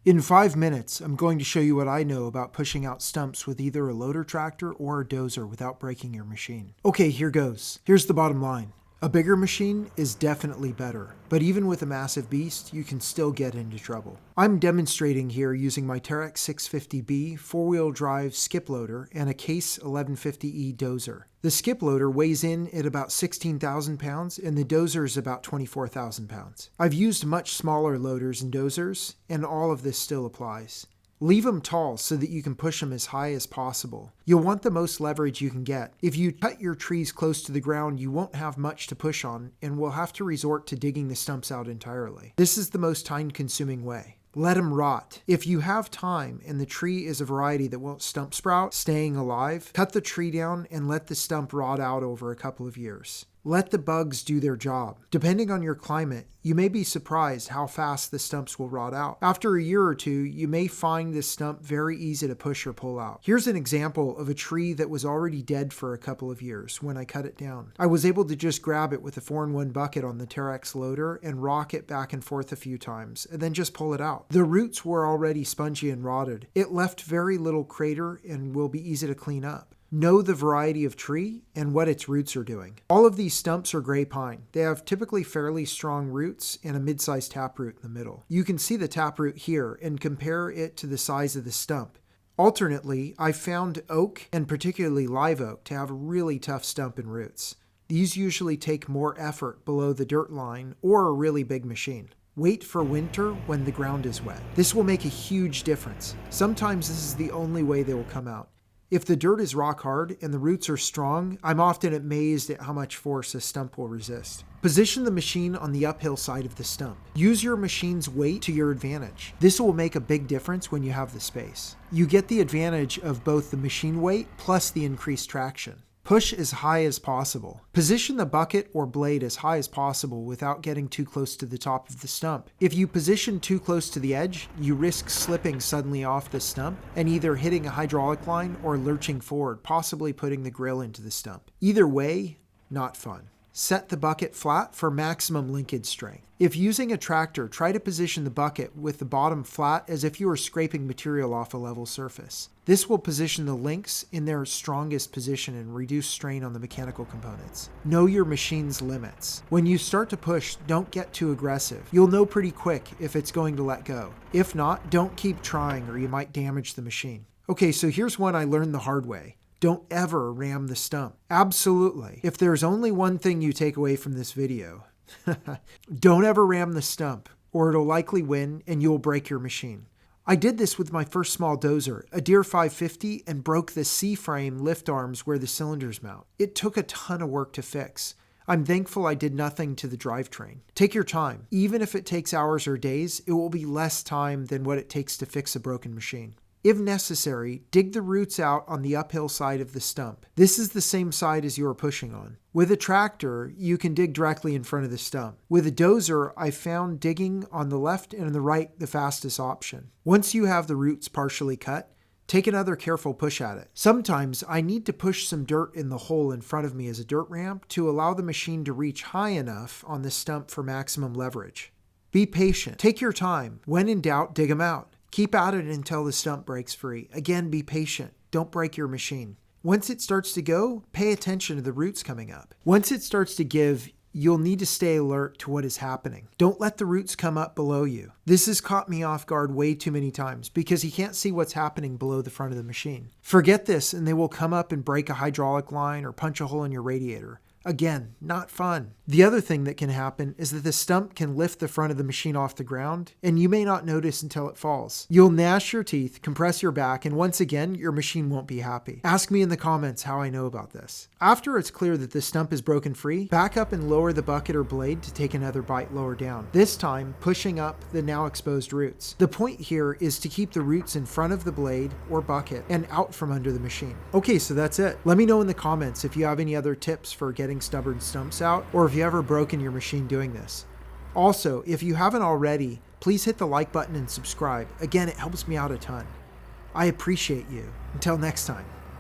In 5 minutes, I'm going to show you what I know about pushing out stumps with either a loader tractor or a dozer without breaking your machine. Okay, here goes. Here's the bottom line. A bigger machine is definitely better, but even with a massive beast, you can still get into trouble. I'm demonstrating here using my TEREX 650B 4-wheel drive skip loader and a Case 1150E dozer. The skip loader weighs in at about 16,000 pounds and the dozer is about 24,000 pounds. I've used much smaller loaders and dozers, and all of this still applies. Leave them tall so that you can push them as high as possible. You'll want the most leverage you can get. If you cut your trees close to the ground, you won't have much to push on and will have to resort to digging the stumps out entirely. This is the most time-consuming way. Let them rot. If you have time and the tree is a variety that won't stump sprout, staying alive, cut the tree down and let the stump rot out over a couple of years. Let the bugs do their job. Depending on your climate, you may be surprised how fast the stumps will rot out. After a year or two, you may find this stump very easy to push or pull out. Here's an example of a tree that was already dead for a couple of years when I cut it down. I was able to just grab it with a 4-in-1 bucket on the TEREX loader and rock it back and forth a few times, and then just pull it out. The roots were already spongy and rotted. It left very little crater and will be easy to clean up. Know the variety of tree and what its roots are doing. All of these stumps are gray pine. They have typically fairly strong roots and a mid-sized taproot in the middle. You can see the taproot here and compare it to the size of the stump. Alternately, I found oak and particularly live oak to have a really tough stump and roots. These usually take more effort below the dirt line or a really big machine. Wait for winter when the ground is wet. This will make a huge difference. Sometimes this is the only way they will come out. If the dirt is rock hard and the roots are strong, I'm often amazed at how much force a stump will resist. Position the machine on the uphill side of the stump. Use your machine's weight to your advantage. This will make a big difference when you have the space. You get the advantage of both the machine weight plus the increased traction. Push as high as possible. Position the bucket or blade as high as possible without getting too close to the top of the stump. If you position too close to the edge, you risk slipping suddenly off the stump and either hitting a hydraulic line or lurching forward, possibly putting the grill into the stump. Either way, not fun. Set the bucket flat for maximum linkage strength. If using a tractor, try to position the bucket with the bottom flat as if you were scraping material off a level surface. This will position the links in their strongest position and reduce strain on the mechanical components. Know your machine's limits. When you start to push, don't get too aggressive. You'll know pretty quick if it's going to let go. If not, don't keep trying or you might damage the machine. Okay, so here's one I learned the hard way. Don't ever ram the stump. Absolutely. If there's only one thing you take away from this video, don't ever ram the stump or it'll likely win and you'll break your machine. I did this with my first small dozer, a Deere 550, and broke the C-frame lift arms where the cylinders mount. It took a ton of work to fix. I'm thankful I did nothing to the drivetrain. Take your time. Even if it takes hours or days, it will be less time than what it takes to fix a broken machine. If necessary, dig the roots out on the uphill side of the stump. This is the same side as you are pushing on. With a tractor, you can dig directly in front of the stump. With a dozer, I found digging on the left and the right the fastest option. Once you have the roots partially cut, take another careful push at it. Sometimes I need to push some dirt in the hole in front of me as a dirt ramp to allow the machine to reach high enough on the stump for maximum leverage. Be patient. Take your time. When in doubt, dig them out. Keep at it until the stump breaks free. Again, be patient. Don't break your machine. Once it starts to go, pay attention to the roots coming up. Once it starts to give, you'll need to stay alert to what is happening. Don't let the roots come up below you. This has caught me off guard way too many times because you can't see what's happening below the front of the machine. Forget this and they will come up and break a hydraulic line or punch a hole in your radiator. Again, not fun. The other thing that can happen is that the stump can lift the front of the machine off the ground, and you may not notice until it falls. You'll gnash your teeth, compress your back, and once again, your machine won't be happy. Ask me in the comments how I know about this. After it's clear that the stump is broken free, back up and lower the bucket or blade to take another bite lower down, this time pushing up the now exposed roots. The point here is to keep the roots in front of the blade or bucket and out from under the machine. Okay, so that's it. Let me know in the comments if you have any other tips for getting stubborn stumps out, or if you ever broken your machine doing this. Also, if you haven't already, please hit the like button and subscribe. Again, it helps me out a ton. I appreciate you. Until next time.